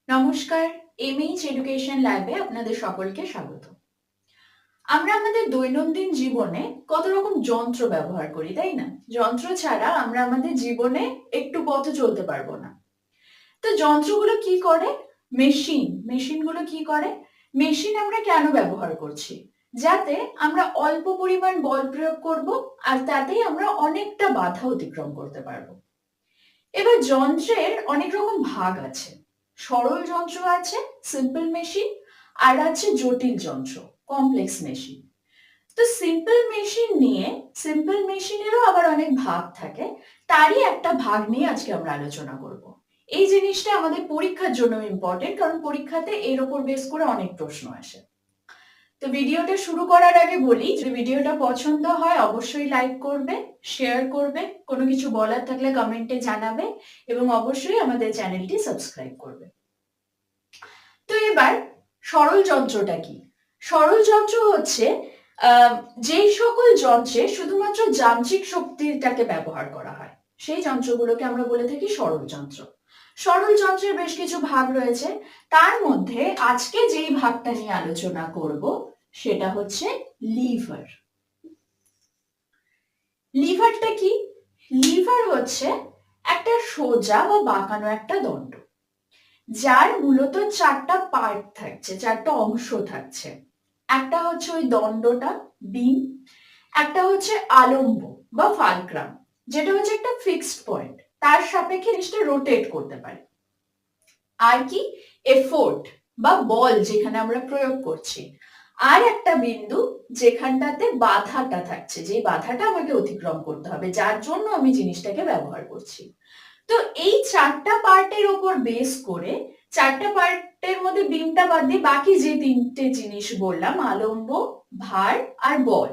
নমস্কার, MH education ল্যাবে আপনাদের সকলকে স্বাগত। আমরা আমাদের দৈনন্দিন জীবনে কত রকম যন্ত্র ব্যবহার করি, তাই না? যন্ত্র ছাড়া আমরা আমাদের জীবনে একটু পথও চলতে পারবো না। তো যন্ত্রগুলো কি করে? মেশিনগুলো কি করে? মেশিন আমরা কেন ব্যবহার করছি? যাতে আমরা অল্প পরিমাণ বল প্রয়োগ করব আর তাতেই আমরা অনেকটা বাধা অতিক্রম করতে পারবো। এবার যন্ত্রের অনেক রকম ভাগ আছে। সরল যন্ত্র আছে, সিম্পল মেশিন, আর আছে জটিল যন্ত্র, কমপ্লেক্স মেশিন। তো সিম্পল মেশিনেরও আবার অনেক ভাগ থাকে। তারই একটা ভাগ নিয়ে আজকে আমরা আলোচনা করব। এই জিনিসটা আমাদের পরীক্ষার জন্য ইম্পর্টেন্ট, কারণ পরীক্ষাতে এর উপর বেস করে অনেক প্রশ্ন আসে। তো ভিডিওটা শুরু করার আগে বলি, যদি ভিডিওটা পছন্দ হয় অবশ্যই লাইক করবে, শেয়ার করবে, কোনো কিছু বলার থাকলে কমেন্টে জানাবে এবং অবশ্যই আমাদের চ্যানেলটি সাবস্ক্রাইব করবে। তো এবার সরল যন্ত্রটা কি? সরল যন্ত্র হচ্ছে যেই সকল যন্ত্রে শুধুমাত্র যান্ত্রিক শক্তিটাকে ব্যবহার করা হয়, সেই যন্ত্রগুলোকে আমরা বলে থাকি সরল যন্ত্র। সরল যন্ত্রের বেশ কিছু ভাগ রয়েছে, তার মধ্যে আজকে যেই ভাগটা নিয়ে আলোচনা করব সেটা হচ্ছে লিভার। লিভারটা কি? লিভার হচ্ছে একটা সোজা বা বাঁকানো একটা দণ্ড, যার মূলত চারটা পার্ট থাকছে, চারটা অংশ থাকছে। একটা হচ্ছে ওই দণ্ডটা, বিম। একটা হচ্ছে আলম্ব বা ফালক্রাম, যেটা হচ্ছে একটা ফিক্সড পয়েন্ট, তার সাপেক্ষে জিনিসটা রোটেট করতে পারে। আর কি? এফোর্ট বা বল, যেখানে আমরা প্রয়োগ করছি। আর একটা বিন্দু, যেখানটাতে বাধাটা থাকছে, যে বাধাটা আমাকে অতিক্রম করতে হবে, যার জন্য আমি জিনিসটাকে ব্যবহার করছি। তো এই চারটা পার্টের উপর বেস করে, চারটা পার্টের মধ্যে বিমটা বাদ দিয়ে বাকি যে তিনটে জিনিস বললাম, আলম্ব, ভার আর বল,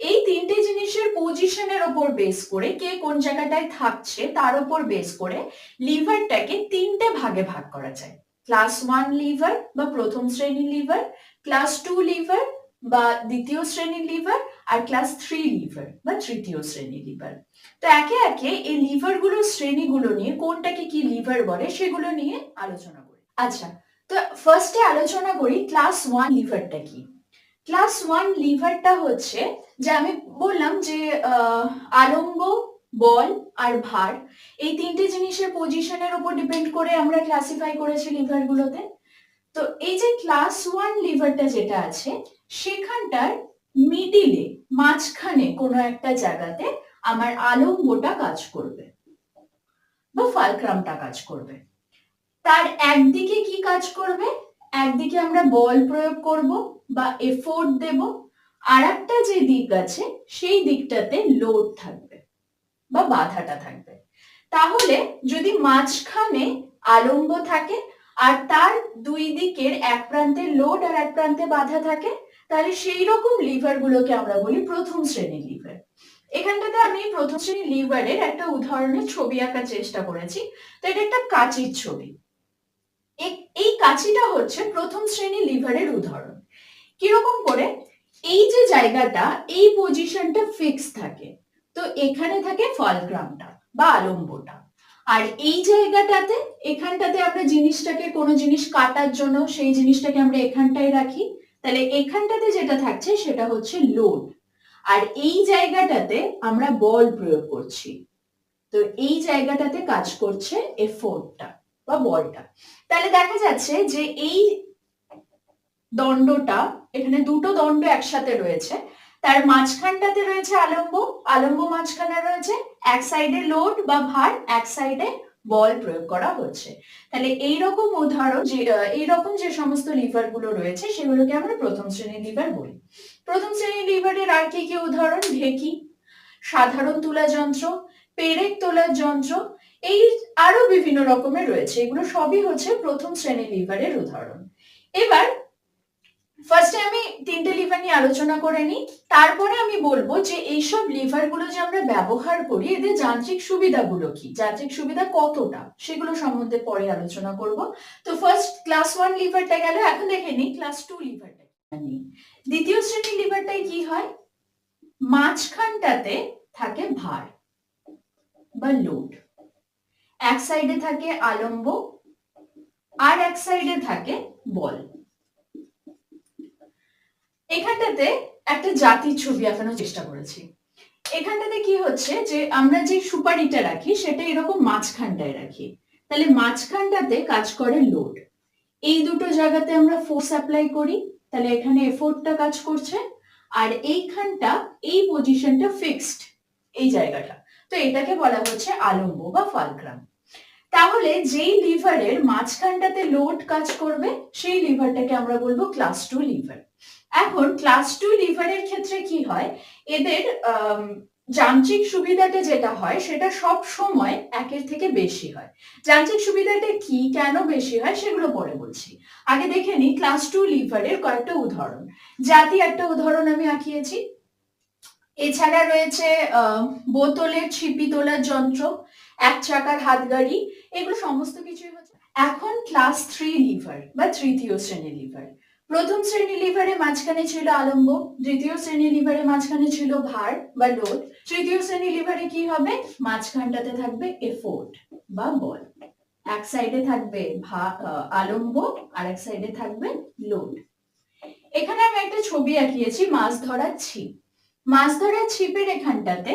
এই তিনটে জিনিসের পজিশনের উপর বেস করে, কে কোন জায়গাটায় থাকছে তার উপর বেস করে লিভারটাকে তিনটে ভাগে ভাগ করা যায়। ক্লাস 1 লিভার বা প্রথম শ্রেণীর লিভার, ক্লাস 2 লিভার বা দ্বিতীয় শ্রেণীর লিভার, আর ক্লাস 3 লিভার বা তৃতীয় শ্রেণীর লিভার। তো একে একে এই লিভারগুলোর শ্রেণীগুলো নিয়ে, কোনটাকে কি লিভার বলে সেগুলো নিয়ে আলোচনা করি। আচ্ছা, তো ফার্স্টে আলোচনা করি ক্লাস 1 লিভারটা কি। ক্লাস 1 লিভারটা হচ্ছে, যে আমি বললাম যে আলম্ব, বল আর ভার, এই তিনটে জিনিসের পজিশনের উপর ডিপেন্ড করে আমরা ক্লাসিফাই করেছি লিভারগুলোতে। তো এই যে ক্লাস 1 লিভারটা যেটা আছে, সেখানটার মিডিলে, মাঝখানে কোনো একটা জায়গাতে আমার আলম্বটা কাজ করবে বা ফালক্রামটা কাজ করবে। তার একদিকে কি কাজ করবে? একদিকে আমরা বল প্রয়োগ করব বা এফোর্ট দেব, আর একটা যে দিক আছে সেই দিকটাতে লোড থাকবে বা বাধাটা থাকবে। তাহলে যদি মাঝখানে আলম্ব থাকে আর তার দুই দিকের এক প্রান্তে লোড আর এক প্রান্তে বাধা থাকে, তাহলে সেই রকম লিভার গুলোকে আমরা বলি প্রথম শ্রেণীর লিভার। এখানটাতে আমি প্রথম শ্রেণীর লিভারের একটা উদাহরণের ছবি আঁকার চেষ্টা করেছি। তো এটা একটা কাঁচির ছবি। এই কাঁচিটা হচ্ছে প্রথম শ্রেণীর লিভারের উদাহরণ। কিরকম করে? এই যে জায়গাটা, এই পজিশনটা ফিক্স থাকে, তো এখানে থাকে ফালক্রামটা বা আলম্বটা। আর এই জায়গাটাতে, এখানটাতে আমরা জিনিসটাকে, কোনো জিনিস কাটার জন্য সেই জিনিসটাকে আমরা এখানটায় রাখি, তাহলে এখানটাতে যেটা থাকছে সেটা হচ্ছে লোড। আর এই জায়গাটাতে আমরা বল প্রয়োগ করছি, তো এই জায়গাটাতে কাজ করছে এফোর্টটা বা বলটা। তাহলে দেখা যাচ্ছে যে এই দণ্ডটা, এখানে দুটো দণ্ড একসাথে রয়েছে, তার মাঝখানটাতে রয়েছে আলম্ব, আলম্ব মাঝখানে রয়েছে, এক সাইডে লোড বা ভার, এক সাইডে বল প্রয়োগ করা হচ্ছে। তাহলে এইরকম উদাহরণ, যে এইরকম যে সমস্ত লিভার গুলো রয়েছে সেগুলোকে আমরা প্রথম শ্রেণীর লিভার বলি। প্রথম শ্রেণীর লিভারের আর কি কি উদাহরণ? ঢেঁকি, সাধারণ তুলা যন্ত্র, পেরেক তোলার যন্ত্র, এই আরো বিভিন্ন রকমের রয়েছে। এগুলো সবই হচ্ছে প্রথম শ্রেণীর লিভারের উদাহরণ। এবার ফার্স্টে আমি তিনটে লিভার নিয়ে আলোচনা করে নিই, তারপরে আমি বলবো যে এইসব লিভার গুলো যে আমরা ব্যবহার করি, এদের যান্ত্রিক সুবিধাগুলো কি, যান্ত্রিক সুবিধা কতটা, সেগুলো সম্বন্ধে পরে আলোচনা করব। তো ফার্স্ট ক্লাস 1 লিভারটা গেল, এখন দেখে নিই ক্লাস 2 লিভারটা। দ্বিতীয় শ্রেণীর লিভারটাই কি হয়? মাঝখানটাতে থাকে ভার বা লোড, এক সাইডে থাকে আলম্ব, আর এক সাইডে থাকে বল। এখানটাতে একটা জাতির ছবি আঁকানোর চেষ্টা করেছি। এখানটাতে কি হচ্ছে যে আমরা যে সুপারিটা রাখি সেটা এরকম মাঝখানটায় রাখি, তাহলে মাঝখানটাতে কাজ করে লোড। এই দুটো জায়গাতে আমরা ফোর্স অ্যাপ্লাই করি, তাহলে এখানে এফোর্টটা কাজ করছে, আর এইখানটা এই পজিশনটা ফিক্সড, এই জায়গাটা, তো এটাকে বলা হচ্ছে আলম্ব বা ফালক্রাম। তাহলে যেই লিভারের মাঝখানটাতে লোড কাজ করবে সেই লিভারটাকে আমরা বলবো ক্লাস 2 লিভার। এখন ক্লাস 2 লিভারের ক্ষেত্রে কি হয়, এদের যান্ত্রিক সুবিধাটা যেটা হয় সেটা সব সময় একের থেকে বেশি হয়। যান্ত্রিক সুবিধাটা কি, কেন বেশি হয় সেগুলো পরে বলছি। আগে দেখে নিই ক্লাস 2 লিভারের কয়েকটা উদাহরণ। জাতি একটা উদাহরণ আমি আঁকিয়েছি। এছাড়া রয়েছে বোতলের ছিপি তোলার যন্ত্র, এক চাকার হাতগাড়ি, এগুলো সমস্ত কিছুই হচ্ছে। এখন ক্লাস 3 লিভার বা তৃতীয় শ্রেণীর লিভার। প্রথম শ্রেণীর লিভারের মাঝখানে ছিল আলম্ব, দ্বিতীয় শ্রেণীর লিভারের মাঝখানে ছিল ভার বা লোড, তৃতীয় শ্রেণীর লিভারে কি হবে, মাঝখানটাতে থাকবে এফোর্ট বা বল। এক সাইডে থাকবে আলম্ব আর এক সাইডে থাকবে লোড। এখানে আমি একটা ছবি আঁকিয়েছি মাছ ধরার ছিপ। মাছ ধরার ছিপের এখানটাতে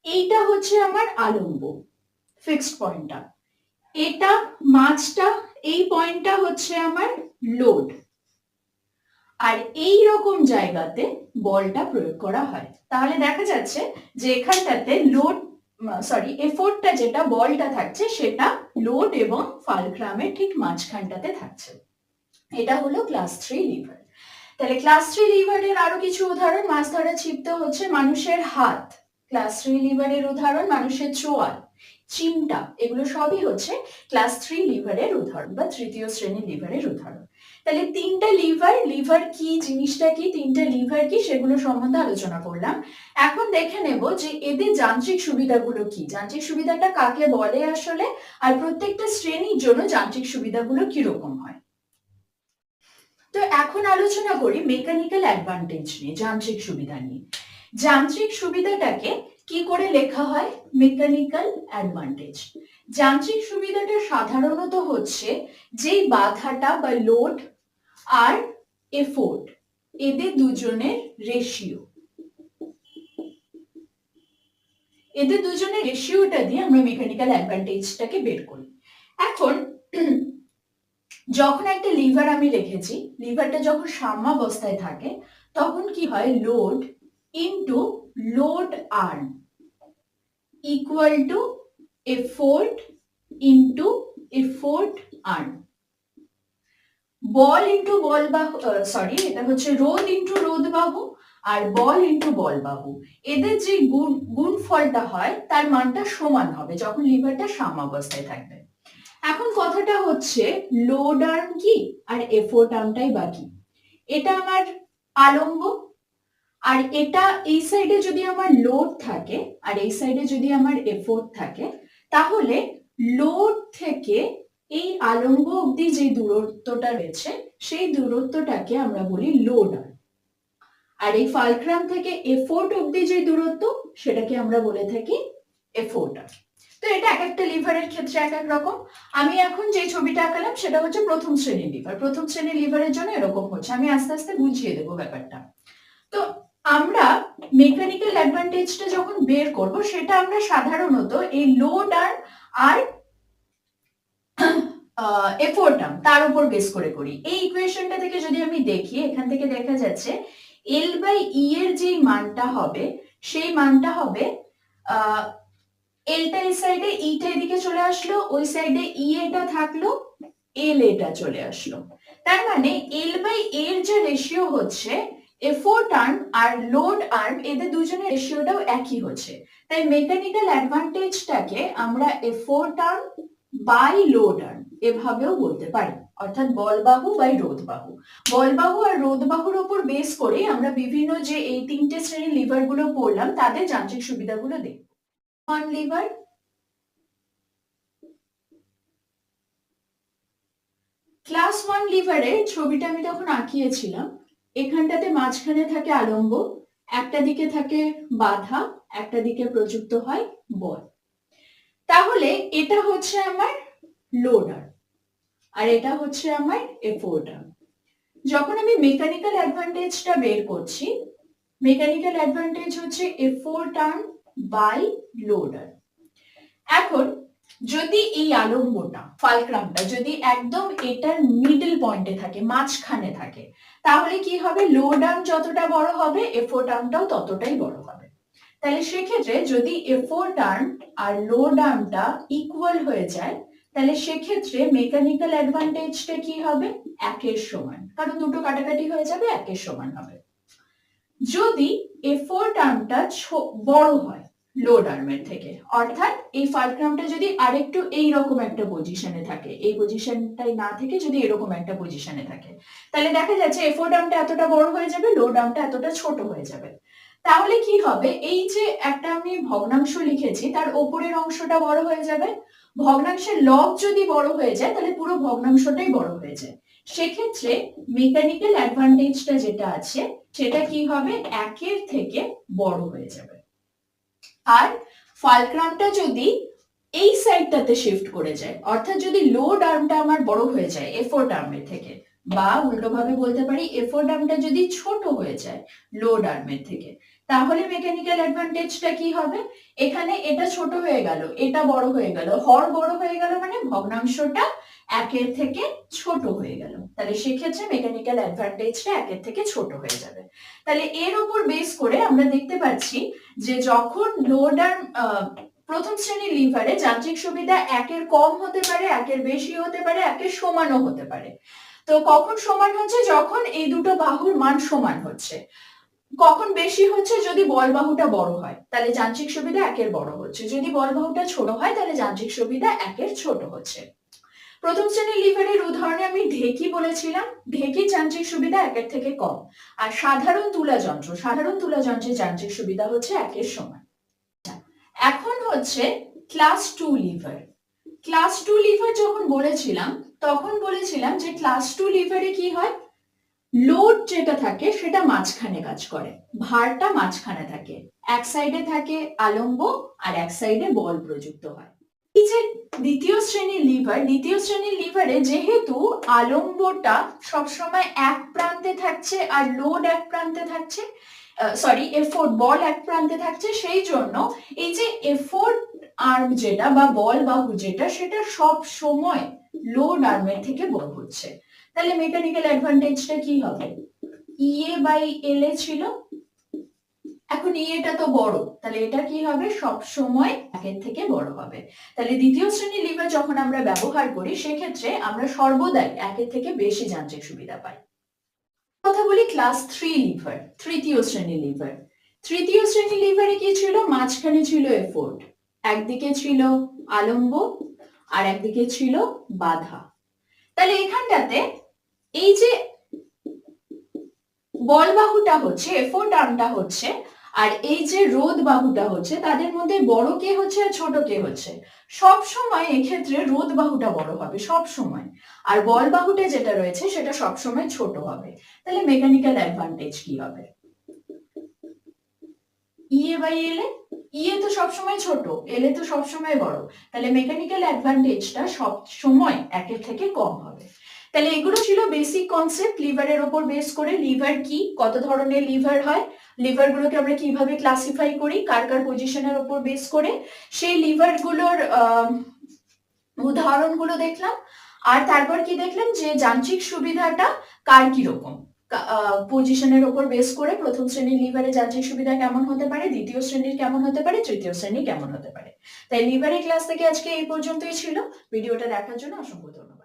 এইটা হচ্ছে আমার আলম্ব, ফিক্সড পয়েন্টটা, এটা মাছটা, এই পয়েন্টটা হচ্ছে আমার লোড, আর এই রকম জায়গাতে বলটা প্রয়োগ করা হয়। তাহলে দেখা যাচ্ছে যে এখানটাতে লোড এফোর্টটা যেটা বলটা থাকছে সেটা লোড এবং ফালক্রামের ঠিক মাঝখানটাতে থাকছে। এটা হলো ক্লাস 3 লিভার। তাহলে ক্লাস 3 লিভারের আরো কিছু উদাহরণ, মাছ ধরা ছিপতে হচ্ছে মানুষের হাত, ক্লাস 3 লিভারের উদাহরণ মানুষের চোয়াল, চিমটা, এগুলো সবই হচ্ছে ক্লাস 3 লিভারের উদাহরণ বা তৃতীয় শ্রেণীর লিভারের উদাহরণ। তাহলে তিনটা লিভার, লিভার কি জিনিসটা কি, তিনটা লিভার কি, সেগুলো সম্বন্ধে আলোচনা করলাম। এখন দেখে নেব যে এদের যান্ত্রিক সুবিধাগুলো কি, যান্ত্রিক সুবিধাটা কাকে বলে আসলে, আর প্রত্যেকটা শ্রেণীর জন্য যান্ত্রিক সুবিধাগুলো কিরকম হয়। তো এখন আলোচনা করি মেকানিক্যাল অ্যাডভান্টেজ নিয়ে, যান্ত্রিক সুবিধা নিয়ে। যান্ত্রিক সুবিধাটাকে কি করে লেখা হয়, মেকানিক্যাল অ্যাডভান্টেজ। যান্ত্রিক সুবিধাটা সাধারণত হচ্ছে যেই বাধাটা বা লোড আর এফোর্ট, এদের দুজনের রেশিও, এদের দুজনের রেশিওটা দিয়ে আমরা মেকানিক্যাল অ্যাডভান্টেজটাকে বের করি। এখন যখন একটা লিভার আমি রেখেছি, লিভারটা যখন সাম্যাবস্থায় থাকে তখন কি হয়, load into load arm equal to effort into effort arm. বল ইনটু বল বাহু, এটা হচ্ছে রোধ ইনটু রোধ বাহু, আর বল ইনটু বল বাহু, এদের যে গুণফলটা হয় তার মানটা সমান হবে যখন লিভারটা সাম্যাবস্থায় থাকবে। এখন কথাটা হচ্ছে লোড আর্ম কি আর এফোর্ট আর্মটাই বাকি। এটা আমার আলম্ব, আর এটা এই সাইডে যদি আমার লোড থাকে আর এই সাইডে যদি আমার এফোর্ট থাকে, তাহলে লোড থেকে এই আলম্ব অবধি যে দূরত্বটা রয়েছে সেই দূরত্বটাকে আমরা বলি লোড আর্ম, আর এই ফালক্রাম থেকে এফোর্ট অবধি যে দূরত্ব সেটাকে আমরা বলে থাকি এফোর্ট আর্ম। তো এটা এক একটা লিভারের ক্ষেত্রে এক এক রকম। আমি এখন যে ছবিটা আঁকালাম সেটা হচ্ছে প্রথম শ্রেণীর লিভার। প্রথম শ্রেণীর লিভারের জন্য এরকম হচ্ছে, আমি আস্তে আস্তে বুঝিয়ে দেবো ব্যাপারটা। তো আমরা মেকানিক্যাল অ্যাডভান্টেজটা যখন বের করব সেটা আমরা সাধারণত এই লোড আর এফোর্ট আর্ম তার উপর বেস করে করি। এই ইকুয়েশনটা থেকে যদি আমি দেখি, এখান থেকে দেখা যাচ্ছে এল বাই ই এর যে মানটা হবে সেই মানটা হবে এলটা এই সাইডে, ইটা এদিকে চলে আসলো, ওই সাইডে ই এটা থাকলো, এল এটা চলে আসলো। তার মানে এল বাই এর যে রেশিও হচ্ছে এফোর্ট আর্ম আর লোড আর্ম, এদের দুজনের রেশিওটাও একই হচ্ছে। তাই মেকানিক্যাল অ্যাডভান্টেজটাকে আমরা effort arm by load arm এভাবেও বলতে পারি, অর্থাৎ বলবাহু বাই রোধবাহু। বলবাহু আর রোধবাহুর উপর বেস করে আমরা বিভিন্ন যে এই তিনটে শ্রেণীর লিভার গুলো পড়লাম তাদের যান্ত্রিক সুবিধাগুলো দেখব। ওয়ান লিভার, ক্লাস 1 লিভারের ছবিটা আমি তখন আঁকিয়েছিলাম। এখানটাতে মাঝখানে থাকে আলম্ব, একটা দিকে থাকে বাধা, একটা দিকে প্রযুক্ত হয় বল। তাহলে এটা হচ্ছে আমার লোড আর্ম, আর এটা হচ্ছে আমার F4 টার্ম। যখন আমি মেকানিক্যাল অ্যাডভান্টেজটা বের করছি, মেকানিক্যাল অ্যাডভান্টেজ হচ্ছে F4 টার্ম বাই লোডার। এখন যদি এই আলম্বটা ফালক্রামটা যদি একদম এটার মিডল পয়েন্টে থাকে, মাঝখানে থাকে, তাহলে কি হবে, লোড আর্ম যতটা বড় হবে F4 টার্মটাও ততটাই বড় হবে। তাহলে সেক্ষেত্রে যদি F4 টার্ম আর লোড আর্মটা ইকুয়াল হয়ে যায়, তাহলে সেক্ষেত্রে মেকানিক্যাল অ্যাডভান্টেজটা কি হবে, একের সমান, কারণ দুটো কাটাকাটি হয়ে যাবে, একের সমান হবে। যদি F4 টার্মটা বড় হয় লোড আর্মের থেকে, অর্থাৎ এই ফালক্রামটা যদি আরেকটু এইরকম একটা পজিশনে থাকে, এই পজিশনটাই না থেকে যদি এরকম একটা পজিশনে থাকে, তাহলে দেখা যাচ্ছে F4 টার্মটা এতটা বড় হয়ে যাবে, লোড আর্মটা এতটা ছোট হয়ে যাবে। তাহলে কি হবে, এই যে একটা আমি ভগ্নাংশ লিখেছি তার ওপরের অংশটা বড় হয়ে যাবে, ভগ্নাংশের লব যদি বড় হয়ে যায় তাহলে পুরো ভগ্নাংশটাই বড় হয়ে যায়। সেক্ষেত্রে মেকানিক্যাল অ্যাডভান্টেজটা যেটা আছে সেটা কি হবে, একের থেকে বড় হয়ে যাবে। আর ফালক্রামটা যদি এই সাইডটাতে শিফট করে যায়, অর্থাৎ যদি লোড আর্মটা আমার বড় হয়ে যায় F4 আর্মের থেকে, বা উল্টোভাবে বলতে পারি F4 আর্মটা যদি ছোট হয়ে যায় লোড আর্মের থেকে, তাহলে মেকানিক্যাল অ্যাডভান্টেজটা কি হবে, এখানে এটা ছোট হয়ে গেল, এটা বড় হয়ে গেল, হর বড় হয়ে গেল, মানে ভগ্নাংশটা একের থেকে ছোট হয়ে গেল, তাহলে সেক্ষেত্রে মেকানিক্যাল অ্যাডভান্টেজটা একের থেকে ছোট হয়ে যাবে। তাহলে এর উপর বেস করে আমরা দেখতে পাচ্ছি যে যখন লোড আর্ম প্রথম শ্রেণীর লিভারে যান্ত্রিক সুবিধা একের কম হতে পারে, একের বেশি হতে পারে, একের সমানও হতে পারে। তো কখন সমান হচ্ছে, যখন এই দুটো বাহুর মান সমান হচ্ছে। কখন বেশি হচ্ছে, যদি বল বাহুটা বড় হয় তাহলে যান্ত্রিক সুবিধা একের বড় হচ্ছে, যদি বল বাহুটা ছোট হয় তাহলে যান্ত্রিক সুবিধা একের ছোট হচ্ছে। প্রথম শ্রেণীর লিভারের উদাহরণে আমি ঢেকি বলেছিলাম, ঢেকির যান্ত্রিক সুবিধা একের থেকে কম, আর সাধারণ তুলা যন্ত্রের যান্ত্রিক সুবিধা হচ্ছে একের সমান। এখন হচ্ছে ক্লাস 2 লিভার। ক্লাস 2 লিভার যখন বলেছিলাম তখন বলেছিলাম যে ক্লাস 2 লিভারে কি হয়, লোড যেটা থাকে সেটা মাঝখানে কাজ করে, ভারটা মাঝখানে থাকে, এক সাইডে থাকে আলম্ব আর এক সাইডে বল প্রযুক্ত হয়। এই যে দ্বিতীয় শ্রেণীর লিভারে যেহেতু আলম্বটা সবসময় এক প্রান্তে থাকছে আর লোড এক প্রান্তে থাকছে, F4 বল এক প্রান্তে থাকছে, সেই জন্য এই যে F4 আর্ম যেটা বা বল বাহু যেটা, সেটা সব সময় লোড আর্মের থেকে বড় হচ্ছে। তাহলে মেকানিক্যাল অ্যাডভান্টেজটা কি হবে, EA বাই LA ছিল, এখন এটা তো বড়, তাহলে এটা কি হবে, সব সময় একের থেকে বড় হবে। তাহলে দ্বিতীয় শ্রেণীর লিভার যখন আমরা ব্যবহার করি সেক্ষেত্রে আমরা সর্বদাই একের থেকে বেশি যান্ত্রিক সুবিধা পাই। কথা বলি ক্লাস 3 লিভার, তৃতীয় শ্রেণীর লিভারে কি ছিল, মাঝখানে ছিল F4, একদিকে ছিল আলম্ব আর একদিকে ছিল বাধা। তাহলে এখানটাতে এই যে বল বাহুটা হচ্ছে, F4 টার্মটা হচ্ছে, আর এই যে রোধ বাহুটা হচ্ছে, তাদের মধ্যে বড় কে হচ্ছে আর ছোট কে হচ্ছে, সব সময় এক্ষেত্রে রোধ বাহুটা বড় হবে সব সময়, আর বল বাহুটা যেটা রয়েছে সেটা সব সময় ছোট হবে। তাহলে মেকানিক্যাল অ্যাডভান্টেজ কি হবে, EA বাই LA, EA তো সব সময় ছোট, LA তো সব সময় বড়, তাহলে মেকানিক্যাল অ্যাডভান্টেজটা সব সময় একের থেকে কম হবে। তাহলে এগুলো ছিল বেসিক কনসেপ্ট লিভারের উপর বেস করে, লিভার কি, কত ধরনের লিভার হয়, লিভারগুলোকে আমরা কিভাবে ক্লাসিফাই করি, কার কার পজিশনের উপর বেস করে, সেই লিভারগুলোর উদাহরণগুলো দেখলাম। আর তারপর কি দেখলাম, যে যান্ত্রিক সুবিধাটা কার কি রকম, পজিশনের উপর বেস করে প্রথম শ্রেণীর লিভারে যান্ত্রিক সুবিধা কেমন হতে পারে, দ্বিতীয় শ্রেণীর কেমন হতে পারে, তৃতীয় শ্রেণীর কেমন হতে পারে। তাই লিভারের ক্লাস থেকে আজকে এই পর্যন্তই ছিল। ভিডিওটা দেখার জন্য অসংখ্য ধন্যবাদ।